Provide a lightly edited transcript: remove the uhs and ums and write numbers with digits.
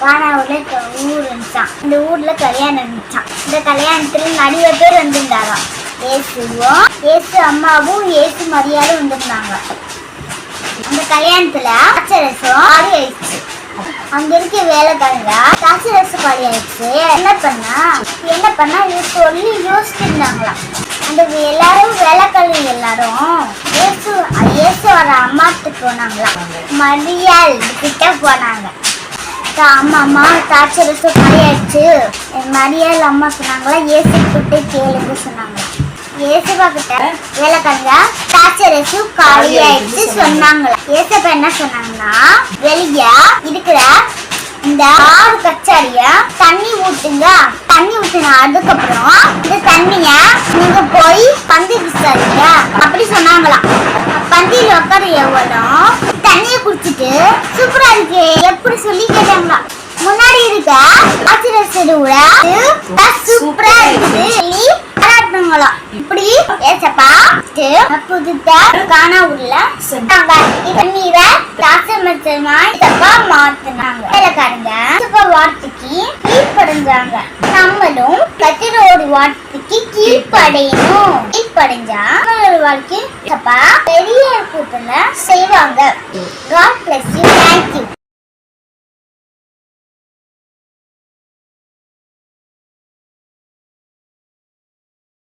கானாவூர்ல ஊர் இருந்துச்சான். இந்த ஊர்ல கல்யாணம் இருந்துச்சான். இந்த கல்யாணத்துல நிறைய பேர் வந்திருந்தாராம். ஏசு அம்மாவும் ஏசு மரியாதை வந்திருந்தாங்க. அந்த கல்யாணத்துல அச்சரசம் ஆடி ஆயிடுச்சு. அங்க இருக்க வேலைக்காரங்க அச்சரசு பாடி ஆயிடுச்சு. என்ன பண்ணா சொல்லி யோசிச்சு இருந்தாங்களாம். அந்த எல்லாரும் வேலைக்காரங்க எல்லாரும் ஏசு வர அம்மாத்துக்கு போனாங்களாம். மரியாள் கிட்ட போனாங்க. அம்மா தாச்சரசு காலியாயிடுச்சு. மரியாள் அம்மா சொன்னாங்களா ஏசு கிட்ட கேளுங்க சொன்னாங்க. ஏசப்பா கிட்ட வேலைக்காரங்க தாச்சரசு காலியாயிடுச்சு சொன்னாங்களா. ஏசப்பா என்ன சொன்னாங்கன்னா, வெளிய இருக்கிற இந்த 6 கச்சாரிய தண்ணி ஊத்துங்க. தண்ணி ஊத்துனா அதுக்கப்புறம் இந்த தண்ணிய நீங்க போய் பந்தி விசாரிங்க அப்படி சொன்னாங்களாம். பந்தியில உட்கார எவ்வளவு தண்ணிய குடிச்சிட்டு சூப்பரா இருக்கு எப்படி சொல்லி கேட்டாங்களா. முன்னாடி இருக்க ஆச்சரியோட சூப்பரா இருக்கு சொல்லி பாராட்டுங்களாம். இப்படி ஏசப்பா புதுத்த கானாவூர்ல தண்ணீரை மாத்தினாங்க. வேலைக்காரங்க வார்த்தைக்கு கீழ்படைஞ்சாங்க. நம்மளும் கத்திரோட வார்த்தைக்கு கீழ்படையணும். கீழ்படைஞ்சா நம்மளோட வாழ்க்கை பெரிய கூட்டத்துல செய்வாங்க. God bless you.